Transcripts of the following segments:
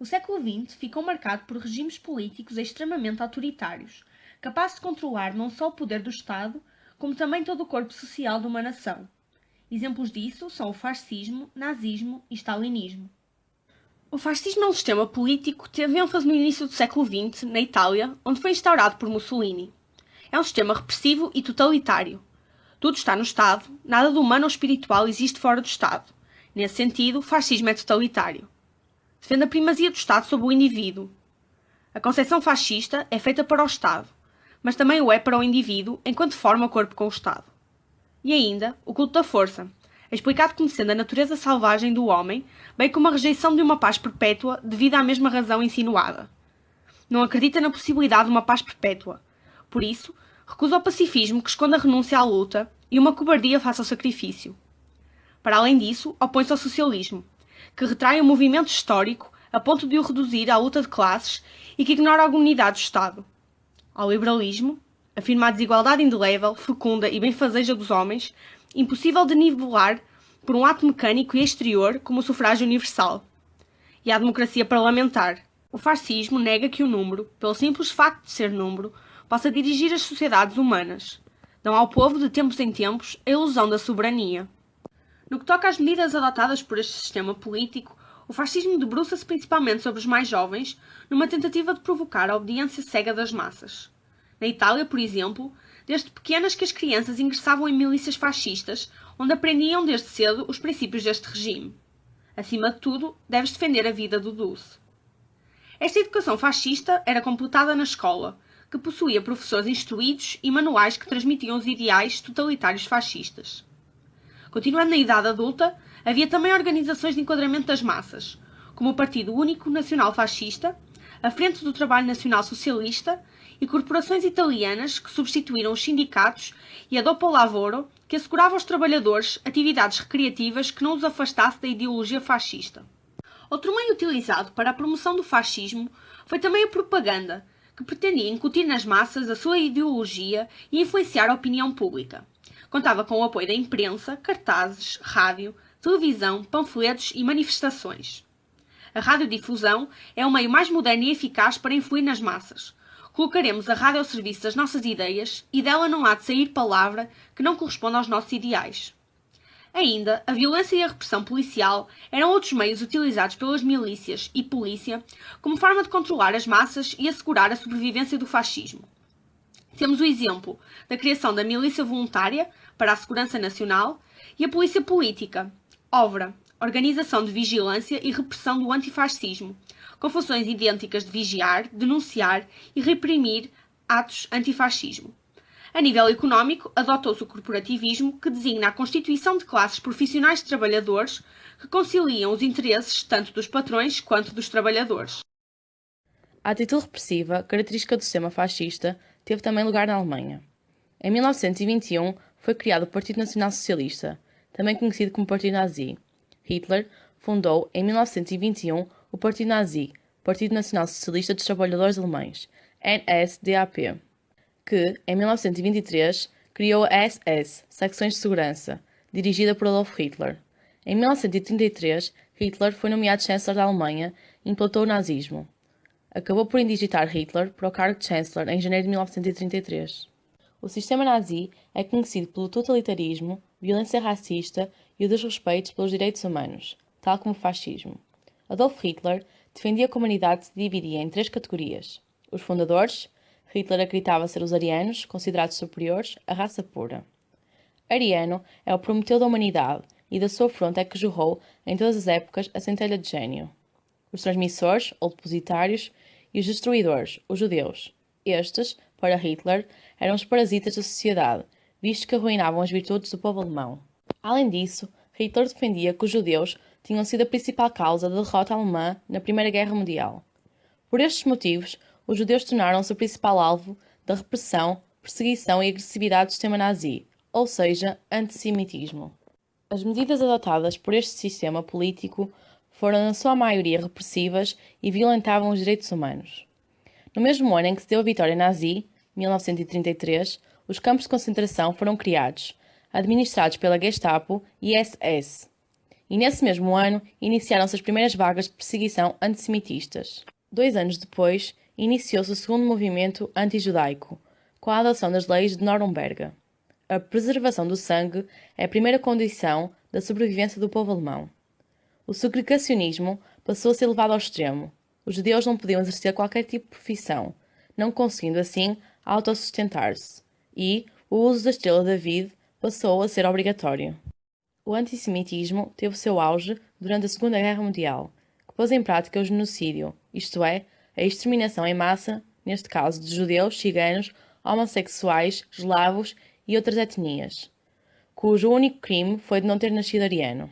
O século XX ficou marcado por regimes políticos extremamente autoritários, capazes de controlar não só o poder do Estado, como também todo o corpo social de uma nação. Exemplos disso são o fascismo, nazismo e stalinismo. O fascismo é um sistema político que teve ênfase no início do século XX, na Itália, onde foi instaurado por Mussolini. É um sistema repressivo e totalitário. Tudo está no Estado, nada do humano ou espiritual existe fora do Estado. Nesse sentido, o fascismo é totalitário. Defende a primazia do Estado sobre o indivíduo. A concepção fascista é feita para o Estado, mas também o é para o indivíduo enquanto forma corpo com o Estado. E ainda, o culto da força, é explicado como sendo a natureza selvagem do homem, bem como a rejeição de uma paz perpétua devido à mesma razão insinuada. Não acredita na possibilidade de uma paz perpétua. Por isso, recusa o pacifismo que esconde a renúncia à luta e uma cobardia face ao sacrifício. Para além disso, opõe-se ao socialismo, que retrai o movimento histórico a ponto de o reduzir à luta de classes e que ignora alguma unidade do Estado. Ao liberalismo, afirma a desigualdade indelével, fecunda e benfazeja dos homens, impossível de nivelar por um ato mecânico e exterior como o sufrágio universal. E à democracia parlamentar. O fascismo nega que o número, pelo simples facto de ser número, possa dirigir as sociedades humanas. Dão ao povo, de tempos em tempos, a ilusão da soberania. No que toca às medidas adotadas por este sistema político, o fascismo debruça-se principalmente sobre os mais jovens, numa tentativa de provocar a obediência cega das massas. Na Itália, por exemplo, desde pequenas que as crianças ingressavam em milícias fascistas, onde aprendiam desde cedo os princípios deste regime. Acima de tudo, deves defender a vida do Dulce. Esta educação fascista era completada na escola, que possuía professores instruídos e manuais que transmitiam os ideais totalitários fascistas. Continuando na idade adulta, havia também organizações de enquadramento das massas, como o Partido Único Nacional Fascista, a Frente do Trabalho Nacional Socialista e corporações italianas que substituíram os sindicatos e a Dopo Lavoro, que assegurava aos trabalhadores atividades recreativas que não os afastasse da ideologia fascista. Outro meio utilizado para a promoção do fascismo foi também a propaganda, que pretendia incutir nas massas a sua ideologia e influenciar a opinião pública. Contava com o apoio da imprensa, cartazes, rádio, televisão, panfletos e manifestações. A radiodifusão é o meio mais moderno e eficaz para influir nas massas. Colocaremos a rádio ao serviço das nossas ideias e dela não há de sair palavra que não corresponda aos nossos ideais. Ainda, a violência e a repressão policial eram outros meios utilizados pelas milícias e polícia como forma de controlar as massas e assegurar a sobrevivência do fascismo. Temos o exemplo da criação da Milícia Voluntária para a Segurança Nacional e a Polícia Política, OVRA, Organização de Vigilância e Repressão do Antifascismo, com funções idênticas de vigiar, denunciar e reprimir atos antifascismo. A nível económico, adotou-se o corporativismo, que designa a constituição de classes profissionais de trabalhadores que conciliam os interesses tanto dos patrões quanto dos trabalhadores. A atitude repressiva, característica do sistema fascista, teve também lugar na Alemanha. Em 1921 foi criado o Partido Nacional Socialista, também conhecido como Partido Nazi. Hitler fundou, em 1921, o Partido Nazi, Partido Nacional Socialista dos Trabalhadores Alemães, NSDAP, que, em 1923, criou a SS, Secções de Segurança, dirigida por Adolf Hitler. Em 1933, Hitler foi nomeado chanceler da Alemanha e implantou o nazismo. Acabou por indigitar Hitler para o cargo de chanceler em janeiro de 1933. O sistema nazi é conhecido pelo totalitarismo, violência racista e o desrespeito pelos direitos humanos, tal como o fascismo. Adolf Hitler defendia que a humanidade se dividia em 3 categorias. Os fundadores, Hitler acreditava ser os arianos, considerados superiores à raça pura. Ariano é o prometeu da humanidade e da sua fronte é que jorrou, em todas as épocas, a centelha de gênio. Os transmissores, ou depositários, e os destruidores, os judeus. Estes, para Hitler, eram os parasitas da sociedade, visto que arruinavam as virtudes do povo alemão. Além disso, Hitler defendia que os judeus tinham sido a principal causa da derrota alemã na Primeira Guerra Mundial. Por estes motivos, os judeus tornaram-se o principal alvo da repressão, perseguição e agressividade do sistema nazi, ou seja, antissemitismo. As medidas adotadas por este sistema político foram na sua maioria repressivas e violentavam os direitos humanos. No mesmo ano em que se deu a vitória nazi, 1933, os campos de concentração foram criados, administrados pela Gestapo e SS. e nesse mesmo ano iniciaram-se as primeiras vagas de perseguição antissemitistas. 2 anos depois, iniciou-se o segundo movimento antijudaico, com a adoção das leis de Nuremberg. A preservação do sangue é a primeira condição da sobrevivência do povo alemão. O segregacionismo passou a ser levado ao extremo. Os judeus não podiam exercer qualquer tipo de profissão, não conseguindo assim autossustentar-se, e o uso da estrela David passou a ser obrigatório. O antissemitismo teve o seu auge durante a Segunda Guerra Mundial, que pôs em prática o genocídio, isto é, a exterminação em massa, neste caso de judeus, ciganos, homossexuais, eslavos e outras etnias, cujo único crime foi de não ter nascido ariano.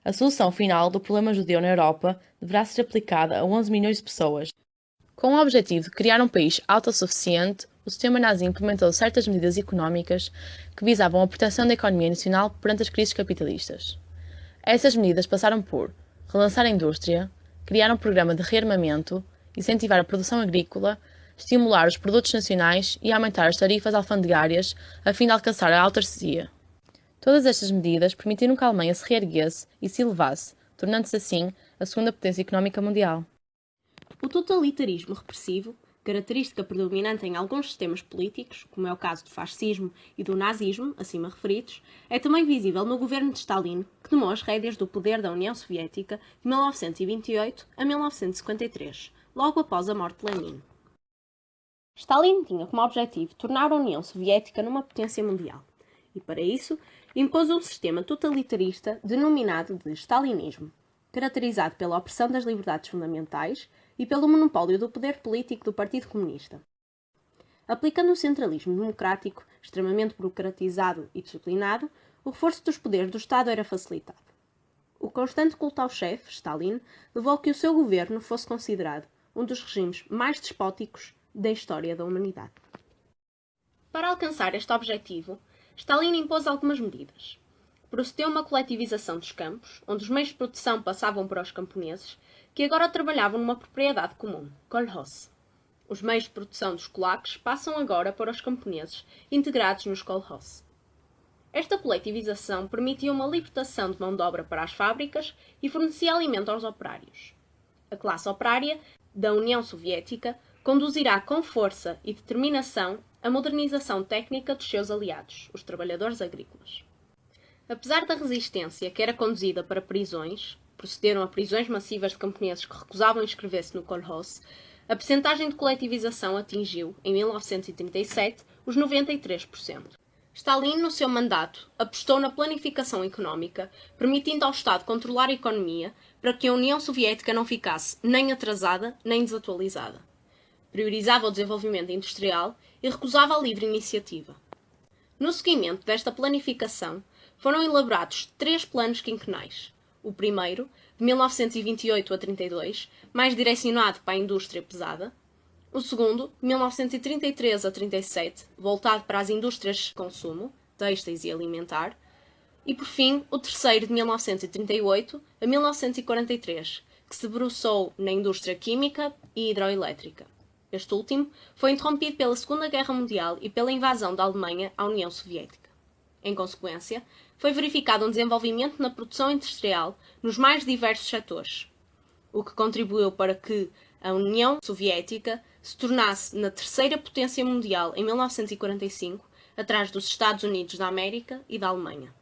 A solução final do problema judeu na Europa deverá ser aplicada a 11 milhões de pessoas. Com o objetivo de criar um país autossuficiente, o sistema nazi implementou certas medidas económicas que visavam a proteção da economia nacional perante as crises capitalistas. Essas medidas passaram por relançar a indústria, criar um programa de rearmamento, incentivar a produção agrícola, estimular os produtos nacionais e aumentar as tarifas alfandegárias a fim de alcançar a autarcia. Todas estas medidas permitiram que a Alemanha se reerguesse e se elevasse, tornando-se assim a segunda potência económica mundial. O totalitarismo repressivo, característica predominante em alguns sistemas políticos, como é o caso do fascismo e do nazismo, acima referidos, é também visível no governo de Stalin, que tomou as rédeas do poder da União Soviética de 1928 a 1953, logo após a morte de Lenin. Stalin tinha como objetivo tornar a União Soviética numa potência mundial, e para isso impôs um sistema totalitarista denominado de stalinismo, caracterizado pela opressão das liberdades fundamentais e pelo monopólio do poder político do Partido Comunista. Aplicando o centralismo democrático, extremamente burocratizado e disciplinado, o reforço dos poderes do Estado era facilitado. O constante culto ao chefe, Stalin, levou a que o seu governo fosse considerado um dos regimes mais despóticos da história da humanidade. Para alcançar este objetivo, Stalin impôs algumas medidas. Procedeu uma coletivização dos campos, onde os meios de produção passavam para os camponeses, que agora trabalhavam numa propriedade comum, kolhoz. Os meios de produção dos kulaks passam agora para os camponeses, integrados nos kolhoz. Esta coletivização permitia uma libertação de mão de obra para as fábricas e fornecia alimento aos operários. A classe operária da União Soviética conduzirá com força e determinação a modernização técnica dos seus aliados, os trabalhadores agrícolas. Apesar da resistência que era conduzida para prisões, procederam a prisões massivas de camponeses que recusavam inscrever-se no kolhoz, a percentagem de coletivização atingiu, em 1937, os 93%. Stalin, no seu mandato, apostou na planificação económica, permitindo ao Estado controlar a economia para que a União Soviética não ficasse nem atrasada nem desatualizada. Priorizava o desenvolvimento industrial e recusava a livre iniciativa. No seguimento desta planificação, foram elaborados 3 planos quinquenais. O primeiro, de 1928 a 32, mais direcionado para a indústria pesada. O segundo, de 1933 a 37, voltado para as indústrias de consumo, têxteis e alimentar. E, por fim, o terceiro, de 1938 a 1943, que se debruçou na indústria química e hidroelétrica. Este último foi interrompido pela Segunda Guerra Mundial e pela invasão da Alemanha à União Soviética. Em consequência, foi verificado um desenvolvimento na produção industrial nos mais diversos setores, o que contribuiu para que a União Soviética se tornasse na terceira potência mundial em 1945, atrás dos Estados Unidos da América e da Alemanha.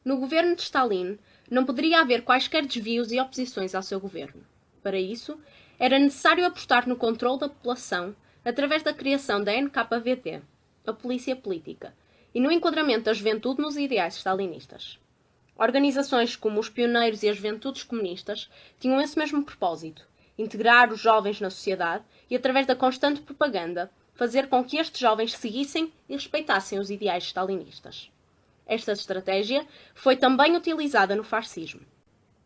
No governo de Stalin, não poderia haver quaisquer desvios e oposições ao seu governo. Para isso, era necessário apostar no controle da população através da criação da NKVD, a Polícia Política, e no enquadramento da juventude nos ideais stalinistas. Organizações como os Pioneiros e as Juventudes Comunistas tinham esse mesmo propósito, integrar os jovens na sociedade e, através da constante propaganda, fazer com que estes jovens seguissem e respeitassem os ideais stalinistas. Esta estratégia foi também utilizada no fascismo.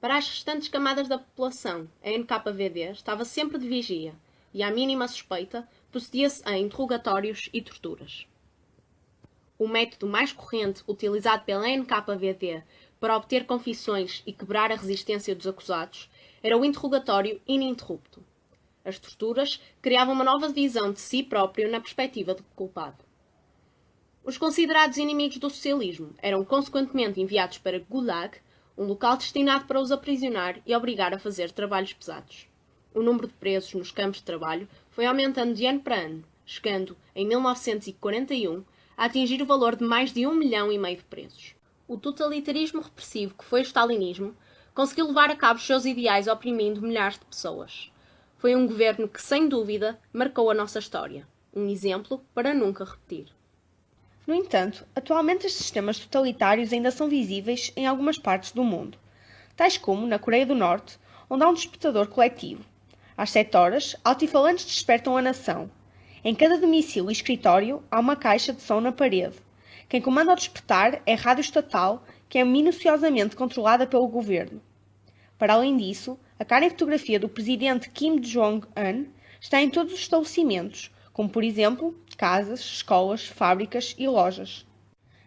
Para as restantes camadas da população, a NKVD estava sempre de vigia e, à mínima suspeita, procedia-se a interrogatórios e torturas. O método mais corrente utilizado pela NKVD para obter confissões e quebrar a resistência dos acusados era o interrogatório ininterrupto. As torturas criavam uma nova visão de si próprio na perspectiva do culpado. Os considerados inimigos do socialismo eram consequentemente enviados para Gulag, um local destinado para os aprisionar e obrigar a fazer trabalhos pesados. O número de presos nos campos de trabalho foi aumentando de ano para ano, chegando, em 1941, a atingir o valor de mais de 1,5 milhão de presos. O totalitarismo repressivo que foi o stalinismo conseguiu levar a cabo os seus ideais oprimindo milhares de pessoas. Foi um governo que, sem dúvida, marcou a nossa história. Um exemplo para nunca repetir. No entanto, atualmente estes sistemas totalitários ainda são visíveis em algumas partes do mundo, tais como na Coreia do Norte, onde há um despertador coletivo. Às 7 horas, altifalantes despertam a nação. Em cada domicílio e escritório há uma caixa de som na parede. Quem comanda o despertar é a rádio estatal, que é minuciosamente controlada pelo governo. Para além disso, a cara e fotografia do presidente Kim Jong-un está em todos os estabelecimentos, como por exemplo, casas, escolas, fábricas e lojas.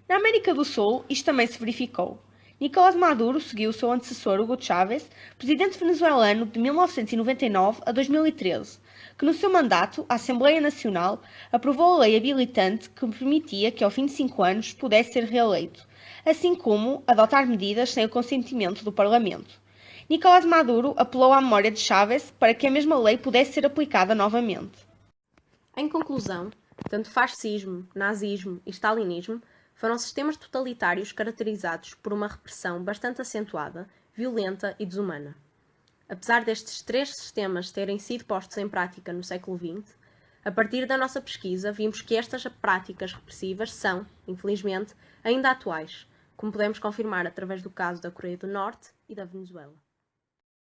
Na América do Sul, isto também se verificou. Nicolás Maduro seguiu o seu antecessor Hugo Chávez, presidente venezuelano de 1999 a 2013, que no seu mandato, a Assembleia Nacional aprovou a lei habilitante que permitia que ao fim de 5 anos pudesse ser reeleito, assim como adotar medidas sem o consentimento do Parlamento. Nicolás Maduro apelou à memória de Chávez para que a mesma lei pudesse ser aplicada novamente. Em conclusão, tanto fascismo, nazismo e stalinismo foram sistemas totalitários caracterizados por uma repressão bastante acentuada, violenta e desumana. Apesar destes 3 sistemas terem sido postos em prática no século XX, a partir da nossa pesquisa vimos que estas práticas repressivas são, infelizmente, ainda atuais, como podemos confirmar através do caso da Coreia do Norte e da Venezuela.